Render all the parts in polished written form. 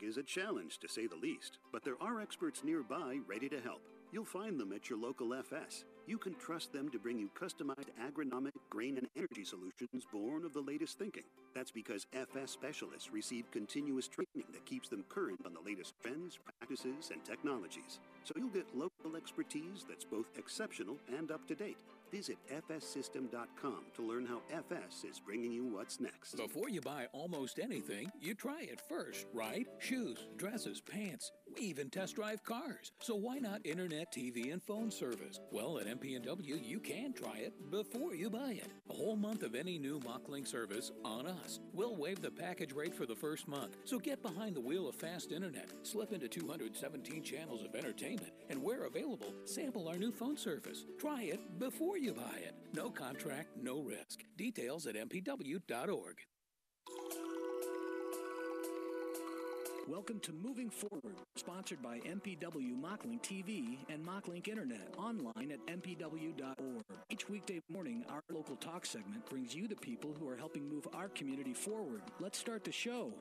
.org is a challenge, to say the least, but there are experts nearby ready to help. You'll find them at your local FS. You can trust them to bring you customized agronomic, grain, and energy solutions born of the latest thinking. That's because FS specialists receive continuous training that keeps them current on the latest trends, practices, and technologies. So you'll get local expertise that's both exceptional and up to date. Visit fssystem.com to learn how FS is bringing you what's next. Before you buy almost anything, you try it first, right? Shoes, dresses, pants, we even test drive cars. So why not internet, TV, and phone service? Well, at MP&W, you can try it before you buy it. A whole month of any new MockLink service on us. We'll waive the package rate for the first month. So get behind the wheel of fast internet, slip into 217 channels of entertainment, and where available, sample our new phone service. Try it before you buy it. No contract, no risk. Details at mpw.org. Welcome to Moving Forward, sponsored by MPW MockLink TV and MockLink Internet, online at mpw.org. Each weekday morning, our local talk segment brings you the people who are helping move our community forward. Let's start the show.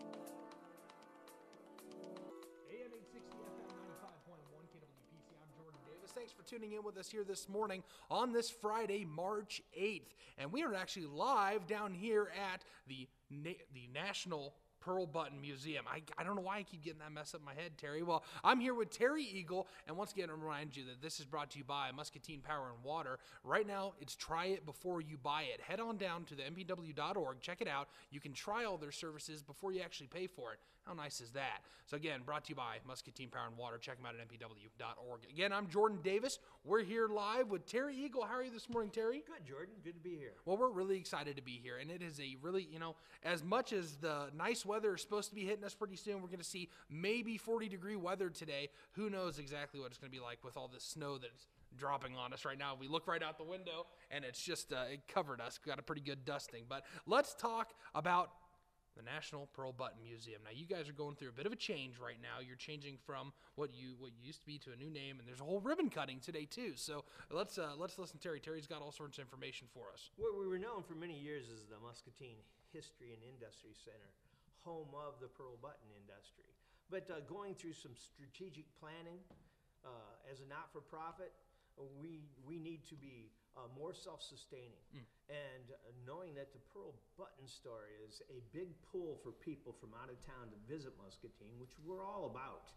AM 860 FM 95.1 KWPC. I'm Jordan Davis. Thanks for tuning in with us here this morning on this Friday, March 8th. And we are actually live down here at the National Pearl Button Museum. I don't know why I keep getting that mess up in my head, Terry. Well, I'm here with Terry Eagle, and once again, I remind you that this is brought to you by Muscatine Power and Water. Right now, it's try it before you buy it. Head on down to the mpw.org, check it out. You can try all their services before you actually pay for it. How nice is that? So again, brought to you by Muscatine Power and Water. Check them out at mpw.org. Again, I'm Jordan Davis. We're here live with Terry Eagle. How are you this morning, Terry? Good, Jordan. Good to be here. Well, we're really excited to be here, and it is a really, as much as the nice weather is supposed to be hitting us pretty soon, we're going to see maybe 40-degree weather today. Who knows exactly what it's going to be like with all this snow that's dropping on us right now. We look right out the window, and it's just, it covered us. Got a pretty good dusting. But let's talk about the National Pearl Button Museum. Now, you guys are going through a bit of a change right now. You're changing from what you used to be to a new name, and there's a whole ribbon cutting today too. So let's listen to Terry. Terry's got all sorts of information for us. Well, we were known for many years as the Muscatine History and Industry Center, home of the pearl button industry. But going through some strategic planning as a not-for-profit, we need to be more self-sustaining. And knowing that the pearl button story is a big pull for people from out of town to visit Muscatine, which we're all about.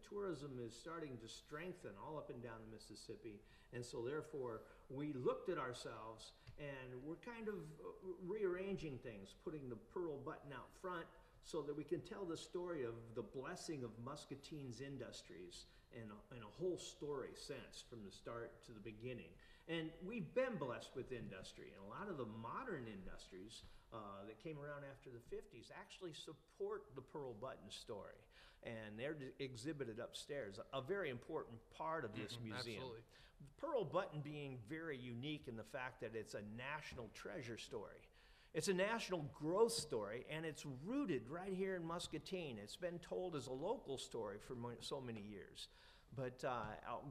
Tourism is starting to strengthen all up and down the Mississippi, and so therefore we looked at ourselves and we're kind of rearranging things, putting the pearl button out front so that we can tell the story of the blessing of Muscatine's industries in a whole story sense from the start to the beginning. And we've been blessed with industry, and a lot of the modern industries that came around after the 50s actually support the pearl button story, and they're exhibited upstairs, a very important part of this museum. Absolutely. The pearl button being very unique in the fact that it's a national treasure story. It's a national growth story, and it's rooted right here in Muscatine. It's been told as a local story for so many years. But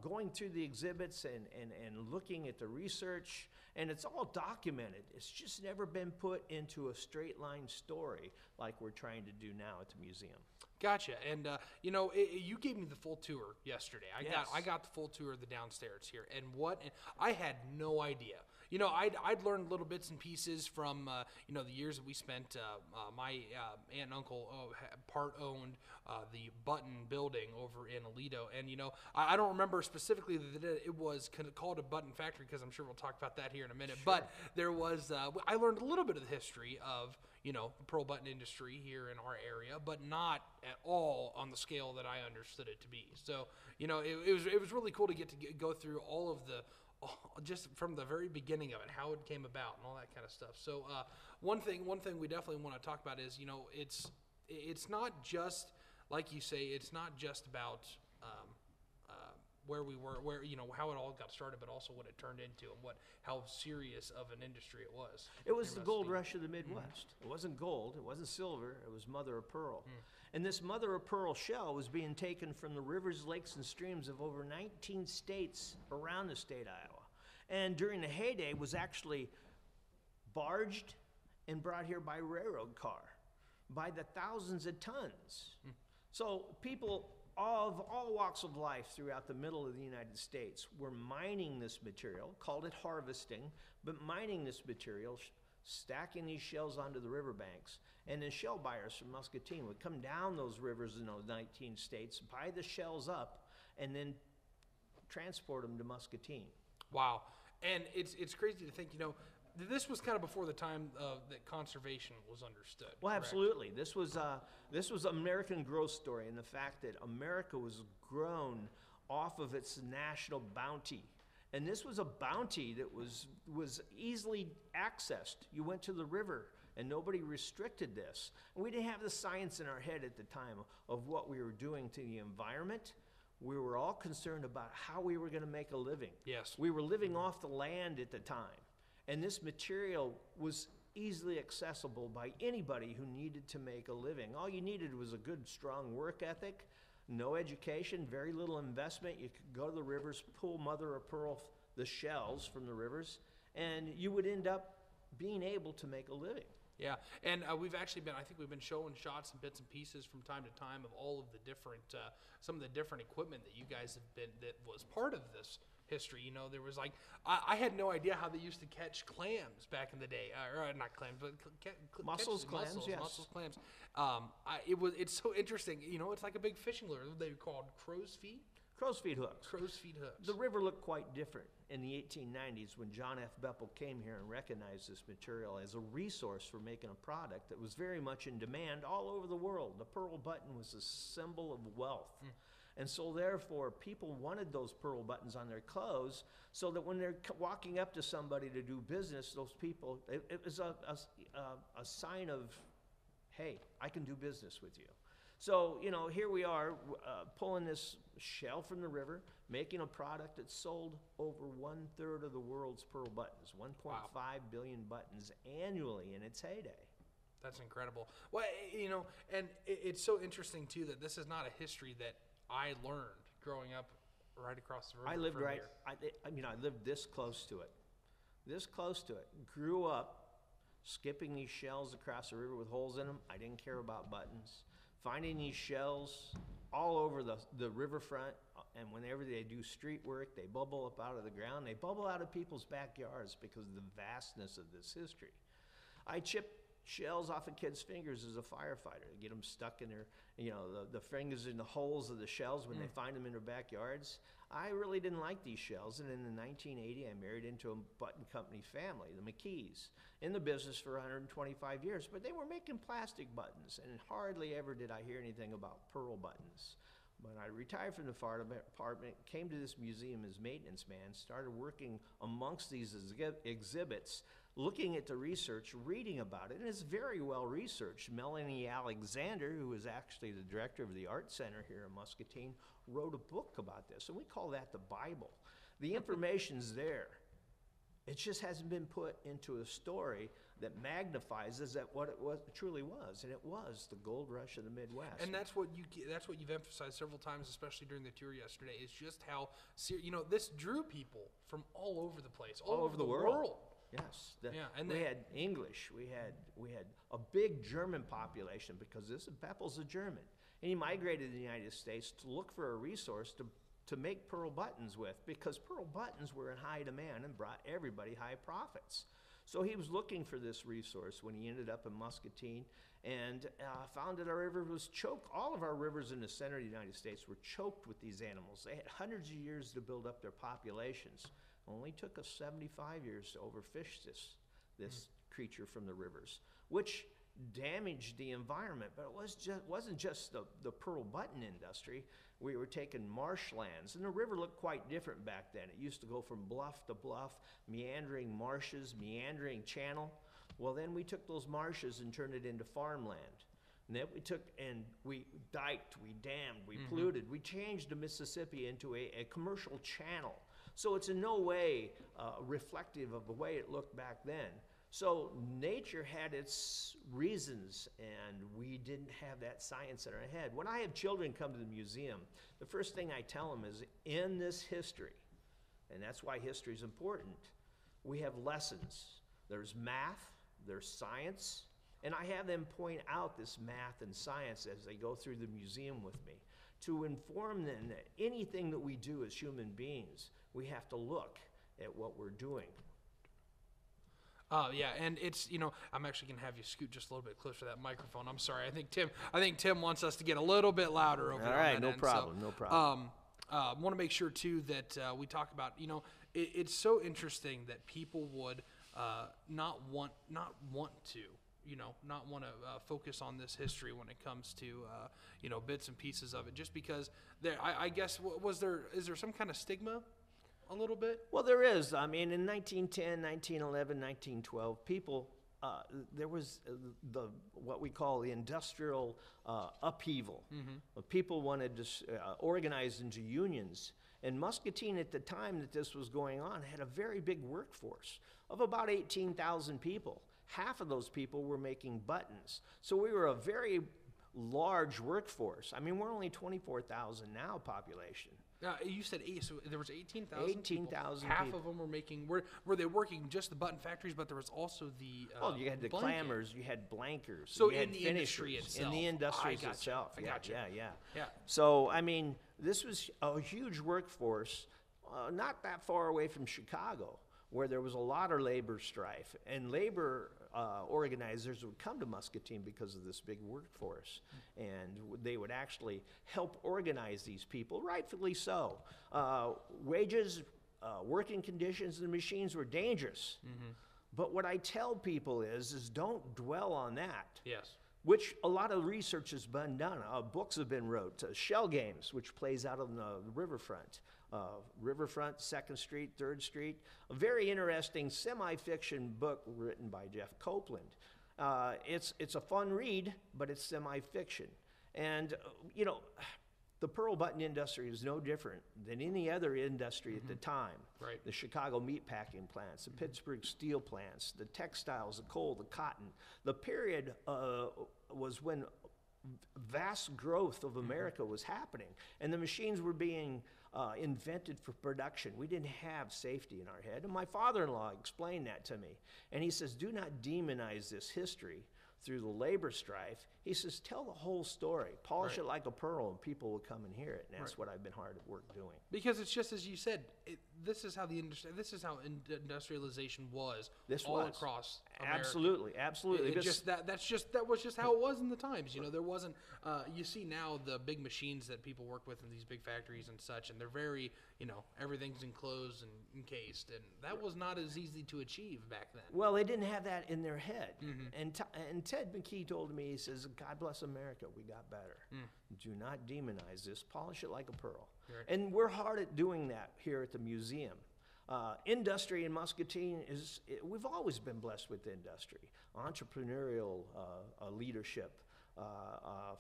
going through the exhibits and looking at the research, and it's all documented. It's just never been put into a straight line story like we're trying to do now at the museum. Gotcha. And you gave me the full tour yesterday. I got the full tour of the downstairs here, and I had no idea. I'd learned little bits and pieces from the years that we spent. My aunt and uncle part owned the Button building over in Aledo, and I don't remember specifically that it was called a Button factory, because I'm sure we'll talk about that here in a minute. Sure. But there was I learned a little bit of the history of the pearl button industry here in our area, but not at all on the scale that I understood it to be. So it was really cool to get to go through all of the. Just from the very beginning of it, how it came about and all that kind of stuff. So one thing we definitely want to talk about is, it's not just, like you say, it's not just about where we were, how it all got started, but also what it turned into and how serious of an industry it was. It was the gold rush of the Midwest. It wasn't gold, it wasn't silver, it was mother of pearl. And this mother of pearl shell was being taken from the rivers, lakes, and streams of over 19 states around the state of Iowa. And during the heyday was actually barged and brought here by railroad car by the thousands of tons. So people of all walks of life throughout the middle of the United States were mining this material, called it harvesting, but mining this material, stacking these shells onto the riverbanks. And then shell buyers from Muscatine would come down those rivers in those 19 states, buy the shells up, and then transport them to Muscatine. Wow. And it's crazy to think, this was kind of before the time that conservation was understood. Well, correct? absolutely. This was American growth story, and the fact that America was grown off of its national bounty. And this was a bounty that was easily accessed. You went to the river, and nobody restricted this. And we didn't have the science in our head at the time of what we were doing to the environment. We were all concerned about how we were going to make a living. Yes. We were living off the land at the time. And this material was easily accessible by anybody who needed to make a living. All you needed was a good, strong work ethic, no education, very little investment. You could go to the rivers, pull mother of pearl, the shells from the rivers, and you would end up being able to make a living. Yeah, and we've actually been, I think we've been showing shots and bits and pieces from time to time of all of the different, some of the different equipment that you guys have been, that was part of this history. There was I had no idea how they used to catch clams back in the day, or not clams, but Mussels, clams, yes. Mussels, clams. It's so interesting. It's like a big fishing lure. They were called crow's feet. Crow's feet hooks. Crow's feet hooks. The river looked quite different in the 1890s when John F. Beppel came here and recognized this material as a resource for making a product that was very much in demand all over the world. The pearl button was a symbol of wealth. And so therefore, people wanted those pearl buttons on their clothes so that when they're walking up to somebody to do business, those people, it was a sign of, hey, I can do business with you. So, here we are pulling this shell from the river, making a product that sold over 1/3 of the world's pearl buttons, 1.5 billion buttons annually in its heyday. That's incredible. Well, and it's so interesting, too, that this is not a history that I learned growing up right across the river. I lived here. I lived this close to it. This close to it. Grew up skipping these shells across the river with holes in them. I didn't care about buttons. Finding these shells all over the riverfront, and whenever they do street work, they bubble up out of the ground. They bubble out of people's backyards because of the vastness of this history. I chipped shells off of kids' fingers as a firefighter to get them stuck in their, the fingers in the holes of the shells when they find them in their backyards. I really didn't like these shells, and in 1980, I married into a button company family, the McKees, in the business for 125 years, but they were making plastic buttons, and hardly ever did I hear anything about pearl buttons. When I retired from the fire department, came to this museum as maintenance man, started working amongst these exhibits, looking at the research, reading about it, and it's very well researched. Melanie Alexander, who is actually the director of the Art Center here in Muscatine, wrote a book about this, and we call that the Bible. The information's there. It just hasn't been put into a story that magnifies that what it truly was, and it was the gold rush of the Midwest. And that's what you've emphasized several times, especially during the tour yesterday, is just how this drew people from all over the place, all over the world. Yes, and we had English. We had a big German population because Beppel's a German, and he migrated to the United States to look for a resource to make pearl buttons with, because pearl buttons were in high demand and brought everybody high profits. So he was looking for this resource when he ended up in Muscatine and found that our river was choked. All of our rivers in the center of the United States were choked with these animals. They had hundreds of years to build up their populations. Only took us 75 years to overfish this creature from the rivers, which damaged the environment. But it wasn't just the pearl button industry. We were taking marshlands, and the river looked quite different back then. It used to go from bluff to bluff, meandering marshes, meandering channel. Well, then we took those marshes and turned it into farmland. And then we diked, we dammed, we polluted. We changed the Mississippi into a commercial channel. So it's in no way reflective of the way it looked back then. So nature had its reasons, and we didn't have that science in our head. When I have children come to the museum, the first thing I tell them is, in this history, and that's why history is important, we have lessons. There's math, there's science, And I have them point out this math and science as they go through the museum with me to inform them that anything that we do as human beings, we have to look at what we're doing. Yeah, and it's, I'm actually going to have you scoot just a little bit closer to that microphone. I'm sorry. I think Tim wants us to get a little bit louder over All here. right, on that no end. problem, So, no problem. I want to make sure, too, that we talk about, it's so interesting that people would not want to, not want to focus on this history when it comes to, bits and pieces of it, just because I guess, is there some kind of stigma a little bit? Well, there is. I mean, in 1910, 1911, 1912, people, there was what we call the industrial upheaval. People wanted to organize into unions. And Muscatine, at the time that this was going on, had a very big workforce of about 18,000 people. Half of those people were making buttons. So we were a very large workforce. I mean, we're only 24,000 now population. You said so there was 18,000 18,000 Half people. of them were making, were they working just the button factories, but there was also the Well, you had the blanket. clammers, you had blankers. So you had in the industry finishers. itself. In the industry I gotcha. itself. I Yeah, gotcha. yeah. Yeah. So, I mean, this was a huge workforce, not that far away from Chicago, where there was a lot of labor strife. And labor organizers would come to Muscatine because of this big workforce. And they would actually help organize these people, rightfully so. Wages, working conditions, and machines were dangerous. But what I tell people is don't dwell on that. Yes. Which a lot of research has been done. Books have been wrote. Shell Games, which plays out on the riverfront. Riverfront, 2nd Street, 3rd Street. A very interesting semi-fiction book written by Jeff Copeland. It's a fun read, but it's semi-fiction. And, the pearl button industry is no different than any other industry at the time. Right. The Chicago meatpacking plants, the Pittsburgh steel plants, the textiles, the coal, the cotton. The period was when vast growth of America was happening, and the machines were being invented for production. We didn't have safety in our head, and my father-in-law explained that to me. And he says, do not demonize this history through the labor strife. He says, tell the whole story. Polish it like a pearl, and people will come and hear it. And that's what I've been hard at work doing. Because it's just as you said, this is how industrialization was all across America. Absolutely. That was just how it was in the times. There wasn't. You see now the big machines that people work with in these big factories and such, and they're very, everything's enclosed and encased, and that was not as easy to achieve back then. Well, they didn't have that in their head. And Ted McKee told me, he says, God bless America, we got better. Do not demonize this. Polish it like a pearl. Right. And we're hard at doing that here at the museum. Industry in Muscatine we've always been blessed with industry, entrepreneurial leadership,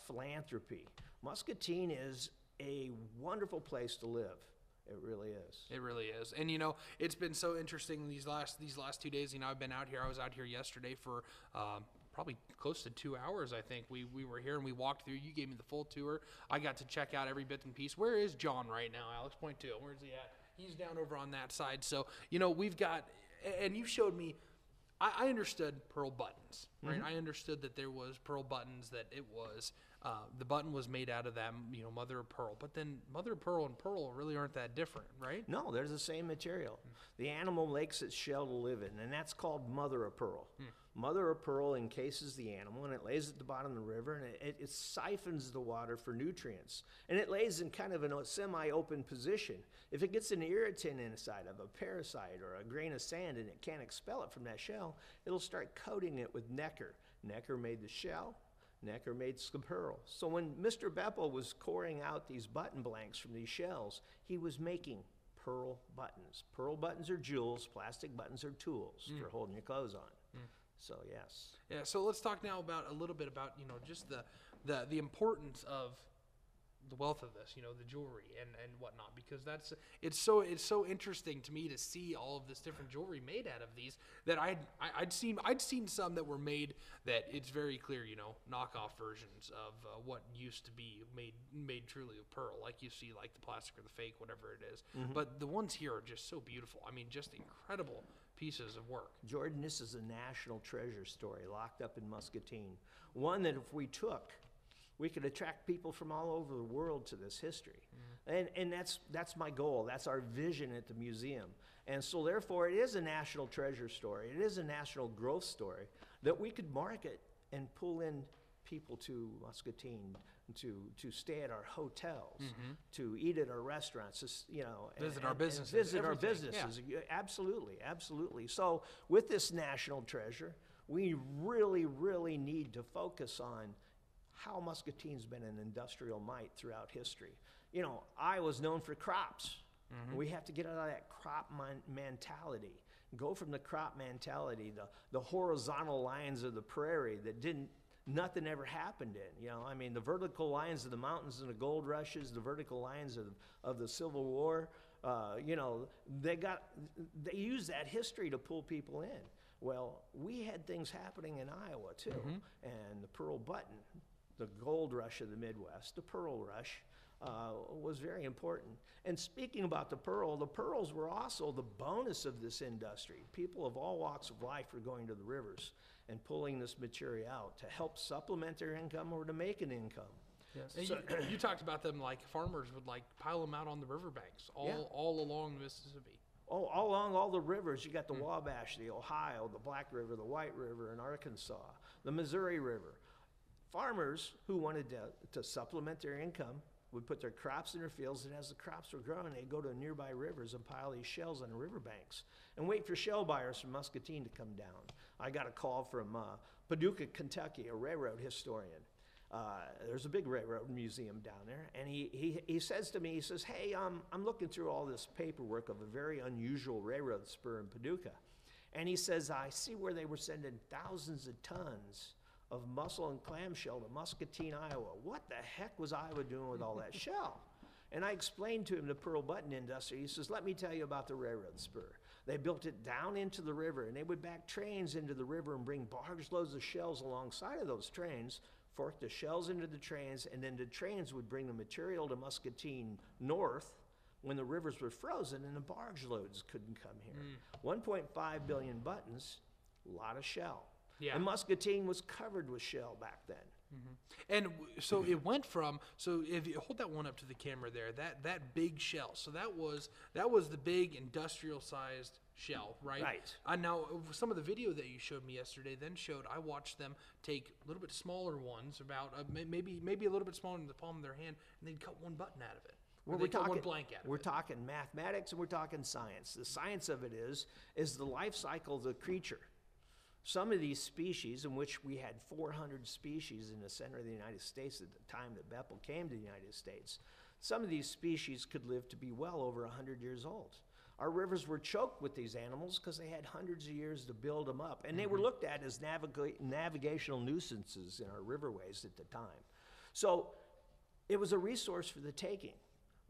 philanthropy. Muscatine is a wonderful place to live. It really is. It really is. And, it's been so interesting these last 2 days. I've been out here. I was out here yesterday for probably close to 2 hours, I think. We were here and we walked through. You gave me the full tour. I got to check out every bit and piece. Where is John right now, Alex? Point to him. Where's he at? He's down over on that side. So, we've got, and you showed me, I understood pearl buttons, right? I understood that there was pearl buttons, that it was, the button was made out of that, mother of pearl. But then mother of pearl and pearl really aren't that different, right? No, they're the same material. The animal makes its shell to live in, and that's called mother of pearl. Mother of pearl encases the animal, and it lays at the bottom of the river, and it siphons the water for nutrients. And it lays in kind of a semi-open position. If it gets an irritant inside of a parasite or a grain of sand and it can't expel it from that shell, it'll start coating it with nacre. Nacre made the shell. Nacre made the pearl. So when Mr. Beppel was coring out these button blanks from these shells, he was making pearl buttons. Pearl buttons are jewels. Plastic buttons are tools for holding your clothes on. So yes. Yeah. So let's talk now about a little bit about just the importance of wealth of this, the jewelry and whatnot, because it's so interesting to me to see all of this different jewelry made out of these that I'd seen some that were made that it's very clear, knockoff versions of what used to be made truly of pearl, like you see like the plastic or the fake, whatever it is. But the ones here are just so beautiful. I mean, just incredible pieces of work. Jordan, this is a national treasure story locked up in Muscatine. One that if we took, we could attract people from all over the world to this history. And that's my goal. That's our vision at the museum. And so therefore it is a national treasure story. It is a national growth story that we could market and pull in people to Muscatine to stay at our hotels, to eat at our restaurants, visit our businesses. Visit our businesses. Yeah. Absolutely. So with this national treasure, we really, really need to focus on how Muscatine's been an industrial might throughout history. Iowa's known for crops. We have to get out of that crop mentality. Go from the crop mentality, the horizontal lines of the prairie that nothing ever happened in. The vertical lines of the mountains and the gold rushes, the vertical lines of the Civil War, they use that history to pull people in. Well, we had things happening in Iowa too, and the pearl button, the gold rush of the Midwest, the pearl rush, was very important. And speaking about the pearls were also the bonus of this industry. People of all walks of life were going to the rivers and pulling this material out to help supplement their income or to make an income. Yes. And you talked about them like farmers would pile them out on the riverbanks all along the Mississippi. Oh, all along all the rivers. You got the Wabash, the Ohio, the Black River, the White River in Arkansas, the Missouri River. Farmers who wanted to supplement their income would put their crops in their fields, and as the crops were growing, they'd go to nearby rivers and pile these shells on the riverbanks and wait for shell buyers from Muscatine to come down. I got a call from Paducah, Kentucky, a railroad historian. There's a big railroad museum down there, and he says to me, he says, hey, I'm looking through all this paperwork of a very unusual railroad spur in Paducah, and he says, I see where they were sending thousands of tons of mussel and clamshell to Muscatine, Iowa. What the heck was Iowa doing with all that shell? And I explained to him the pearl button industry. He says, let me tell you about the railroad spur. They built it down into the river, and they would back trains into the river and bring barge loads of shells alongside of those trains, fork the shells into the trains, and then the trains would bring the material to Muscatine north when the rivers were frozen and the barge loads couldn't come here. 1.5 billion buttons, a lot of shell. Yeah. And Muscatine was covered with shell back then. And so it went from, so if you hold that one up to the camera there, that big shell. So that was the big industrial sized shell, right? Right. Now some of the video that you showed me yesterday then showed, I watched them take a little bit smaller ones, about maybe a little bit smaller than the palm of their hand, and they'd cut one button out of it. Well, we're talking, one blank out of we're talking mathematics and we're talking science. The science of it is the life cycle of the creature. Some of these species, in which we had 400 species in the center of the United States at the time that Bepple came to the United States, some of these species could live to be well over 100 years old. Our rivers were choked with these animals because they had hundreds of years to build them up, and they were looked at as navigational nuisances in our riverways at the time. So it was a resource for the taking,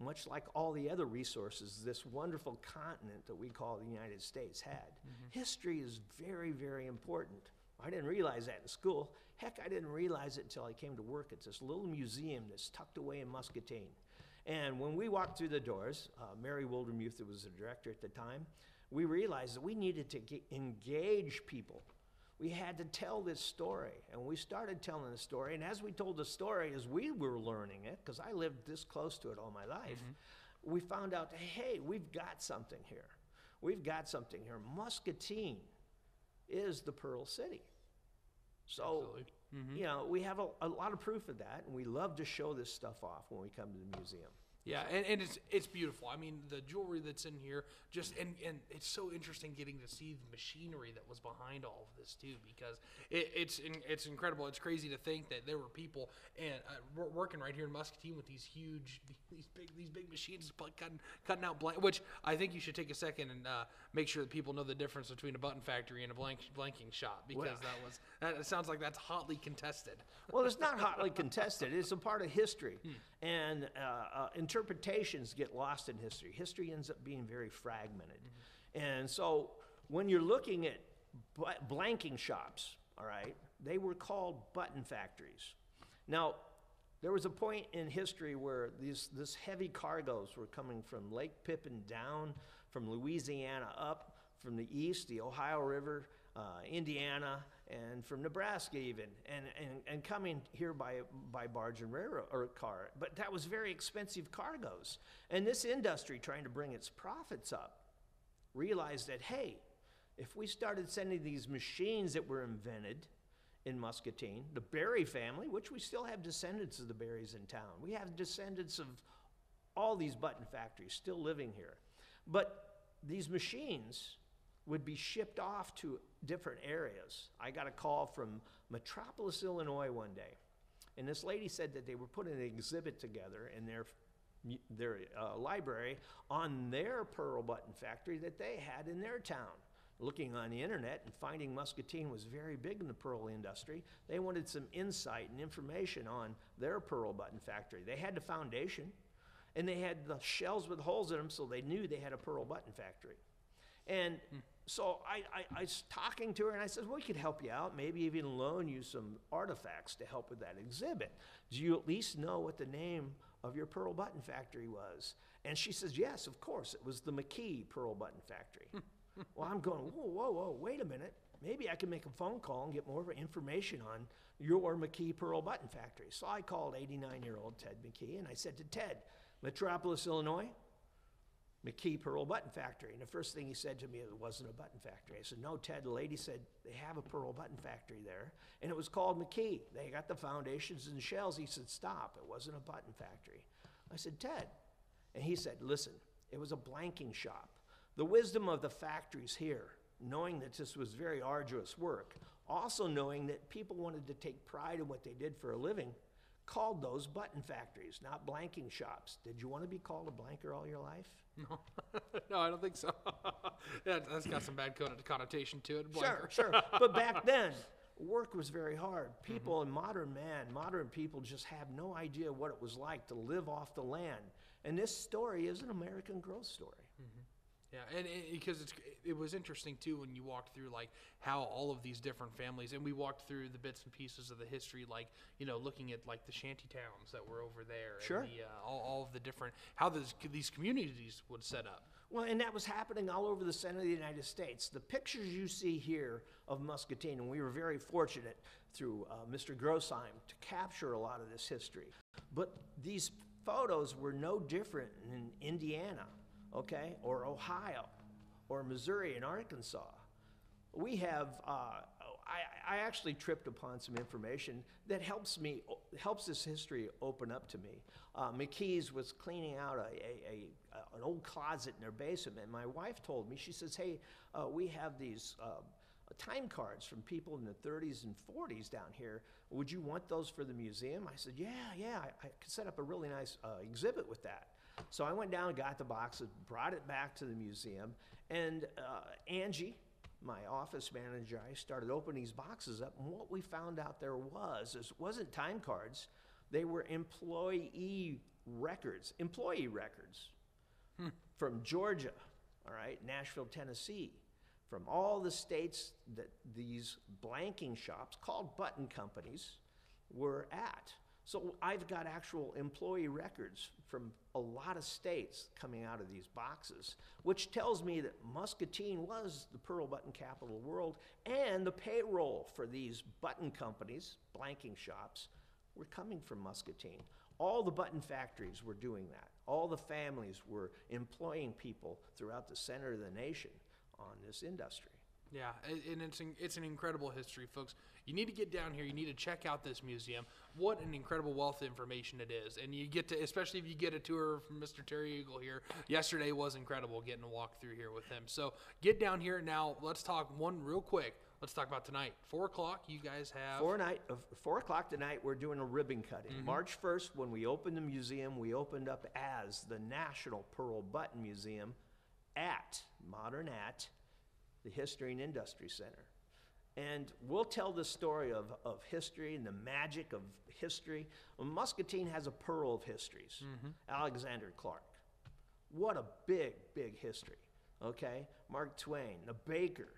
much like all the other resources this wonderful continent that we call the United States had. History is very, very important. I didn't realize that in school. Heck, I didn't realize it until I came to work at this little museum that's tucked away in Muscatine. And when we walked through the doors, Mary Wildermuth, who was the director at the time, we realized that we needed to engage people. We had to tell this story, and we started telling the story, and as we told the story, as we were learning it, because I lived this close to it all my life, we found out, hey, we've got something here. We've got something here. Muscatine is the Pearl City. So, you know, we have a lot of proof of that, and we love to show this stuff off when we come to the museum. Yeah, and it's beautiful. I mean, the jewelry that's in here, just and it's so interesting getting to see the machinery that was behind all of this too, because it's incredible. It's crazy to think that there were people and working right here in Muscatine with these big machines cutting out blank. Which I think you should take a second and make sure that people know the difference between a button factory and a blanking shop, because it sounds like that's hotly contested. Well, it's not hotly contested. It's a part of history, and interpretations get lost in history. History ends up being very fragmented. And so when you're looking at blanking shops, all right, they were called button factories. Now, there was a point in history where this heavy cargoes were coming from Lake Pippin down, from Louisiana up, from the east, the Ohio River, Indiana, and from Nebraska even, and coming here by barge and railroad or car. But that was very expensive cargoes. And this industry, trying to bring its profits up, realized that, hey, if we started sending these machines that were invented in Muscatine, the Berry family, which we still have descendants of the Berries in town. We have descendants of all these button factories still living here. But these machines would be shipped off to different areas. I got a call from Metropolis, Illinois one day, and this lady said that they were putting an exhibit together in their library on their pearl button factory that they had in their town. Looking on the internet and finding Muscatine was very big in the pearl industry, they wanted some insight and information on their pearl button factory. They had the foundation, and they had the shells with holes in them, so they knew they had a pearl button factory. And so I was talking to her, and I said, well, we could help you out, maybe even loan you some artifacts to help with that exhibit. Do you at least know what the name of your pearl button factory was? And she says, yes, of course. It was the McKee Pearl Button Factory. Well, I'm going, whoa, wait a minute. Maybe I can make a phone call and get more information on your McKee Pearl Button Factory. So I called 89-year-old Ted McKee, and I said to Ted, Metropolis, Illinois, McKee Pearl Button Factory. And the first thing he said to me, it wasn't a button factory. I said, no, Ted, the lady said they have a pearl button factory there, and it was called McKee. They got the foundations and shells. He said, stop, it wasn't a button factory. I said, Ted. And he said, listen, it was a blanking shop. The wisdom of the factories here, knowing that this was very arduous work, also knowing that people wanted to take pride in what they did for a living, called those button factories, not blanking shops. Did you want to be called a blanker all your life? No, no, I don't think so. That's got some bad connotation to it. Blanker. Sure. But back then, work was very hard. People in modern people just have no idea what it was like to live off the land. And this story is an American growth story. Yeah, and because it was interesting too when you walked through like how all of these different families, and we walked through the bits and pieces of the history, like looking at like the shanty towns that were over there, sure, and all of the different how these communities would set up. Well, and that was happening all over the center of the United States. The pictures you see here of Muscatine, and we were very fortunate through Mr. Grossheim to capture a lot of this history. But these photos were no different in Indiana, okay, or Ohio, or Missouri and Arkansas. We have, I actually tripped upon some information that helps this history open up to me. McKee's was cleaning out an old closet in their basement, and my wife told me, she says, hey, we have these time cards from people in the 30s and 40s down here. Would you want those for the museum? I said, yeah, I could set up a really nice exhibit with that. So I went down and got the boxes, brought it back to the museum, and Angie, my office manager, I started opening these boxes up, and what we found out there wasn't time cards, they were employee records from Georgia, all right, Nashville, Tennessee, from all the states that these blanking shops called button companies were at. So I've got actual employee records from a lot of states coming out of these boxes, which tells me that Muscatine was the pearl button capital of the world, and the payroll for these button companies, blanking shops, were coming from Muscatine. All the button factories were doing that. All the families were employing people throughout the center of the nation on this industry. Yeah, and it's an incredible history, folks. You need to get down here. You need to check out this museum. What an incredible wealth of information it is. And you get to, especially if you get a tour from Mr. Terry Eagle here. Yesterday was incredible getting to walk through here with him. So get down here. Now, let's talk one real quick. Let's talk about tonight. 4 o'clock, you guys have... 4 o'clock tonight, we're doing a ribbon cutting. March 1st, when we opened the museum, we opened up as the National Pearl Button Museum modern at the History and Industry Center. And we'll tell the story of history and the magic of history. Well, Muscatine has a pearl of histories. Alexander Clark. What a big, big history. Okay? Mark Twain, the Baker.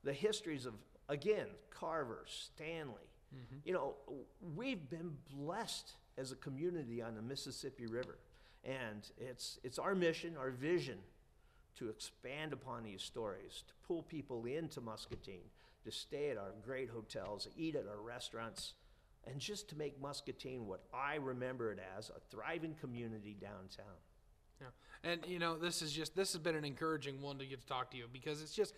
The histories of, again, Carver, Stanley. You know, we've been blessed as a community on the Mississippi River. And it's our mission, our vision, to expand upon these stories, to pull people into Muscatine, to stay at our great hotels, eat at our restaurants, and just to make Muscatine what I remember it as, a thriving community downtown. Yeah. And, you know, this has been an encouraging one to get to talk to you, because it's just,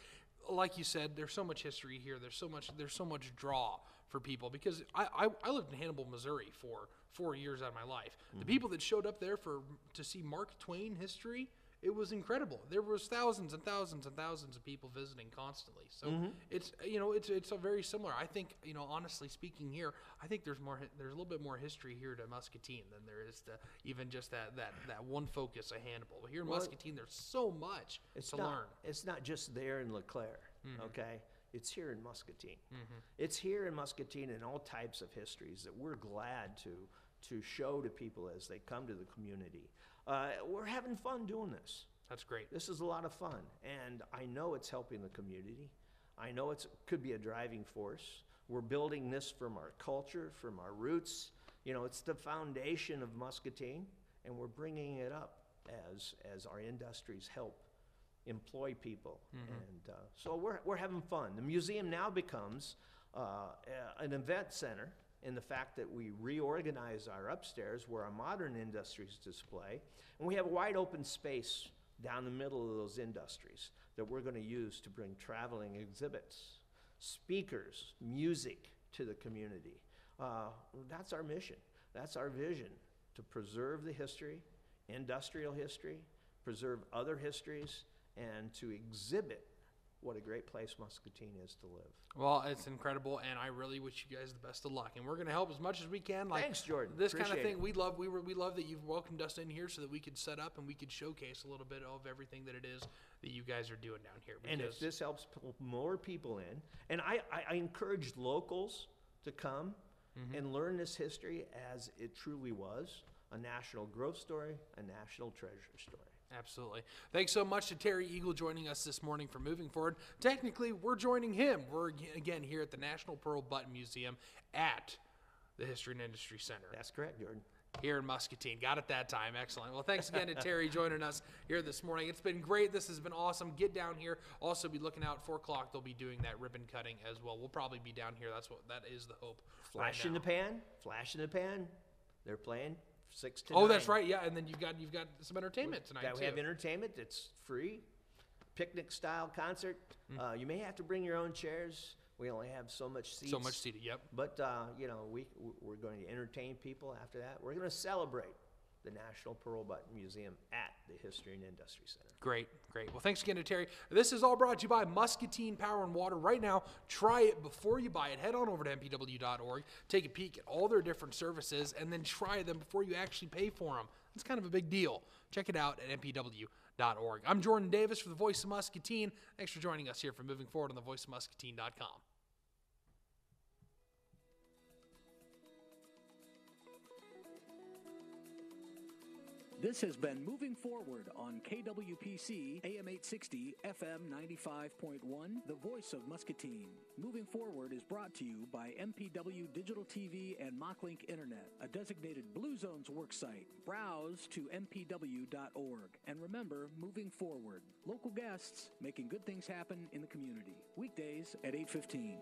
like you said, there's so much history here. There's so much draw for people, because I lived in Hannibal, Missouri for 4 years out of my life. The people that showed up there to see Mark Twain history, it was incredible. There was thousands and thousands and thousands of people visiting constantly. So it's, you know, it's a very similar. I think, you know, honestly speaking here, I think there's a little bit more history here to Muscatine than there is to even just that one focus of Hannibal. Here in Muscatine, there's so much to learn. It's not just there in LeClaire, okay? It's here in Muscatine. It's here in Muscatine in all types of histories that we're glad to show to people as they come to the community. We're having fun doing this. That's great. This is a lot of fun, and I know it's helping the community. I know it could be a driving force. We're building this from our culture, from our roots. You know, it's the foundation of Muscatine, and we're bringing it up as our industries help employ people. And so we're having fun. The museum now becomes an event center, in the fact that we reorganize our upstairs where our modern industries display, and we have a wide open space down the middle of those industries that we're going to use to bring traveling exhibits, speakers, music to the community. That's our mission. That's our vision, to preserve the history, industrial history, preserve other histories, and to exhibit what a great place Muscatine is to live. Well, it's incredible, and I really wish you guys the best of luck. And we're going to help as much as we can. Like, thanks, Jordan. This Appreciate kind of thing, it. we love that you've welcomed us in here so that we could set up and we could showcase a little bit of everything that it is that you guys are doing down here. And if this helps pull more people in, and I encourage locals to come and learn this history as it truly was, a national growth story, a national treasure story. Absolutely. Thanks so much to Terry Eagle joining us this morning for Moving Forward. Technically, we're joining him. We're, again, here at the National Pearl Button Museum at the History and Industry Center. That's correct, Jordan. Here in Muscatine. Got it that time. Excellent. Well, thanks again to Terry joining us here this morning. It's been great. This has been awesome. Get down here. Also, be looking out 4 o'clock. They'll be doing that ribbon cutting as well. We'll probably be down here. That is the hope. Flash in the pan. Flash in the pan. They're playing 6 to 9. Oh, that's right. Yeah, and then you've got some entertainment tonight too. We have entertainment. It's free, picnic style concert. You may have to bring your own chairs. We only have so much seats. So much seated. Yep. But you know, we're going to entertain people after that. We're going to celebrate the National Pearl Button Museum at the History and Industry Center. Great. Well, thanks again to Terry. This is all brought to you by Muscatine Power and Water. Right now, try it before you buy it. Head on over to mpw.org, take a peek at all their different services, and then try them before you actually pay for them. It's kind of a big deal. Check it out at mpw.org. I'm Jordan Davis for the Voice of Muscatine. Thanks for joining us here for Moving Forward on thevoiceofmuscatine.com. This has been Moving Forward on KWPC AM 860 FM 95.1, the voice of Muscatine. Moving Forward is brought to you by MPW Digital TV and Mocklink Internet, a designated Blue Zones worksite. Browse to mpw.org. And remember, Moving Forward, local guests making good things happen in the community. Weekdays at 8:15.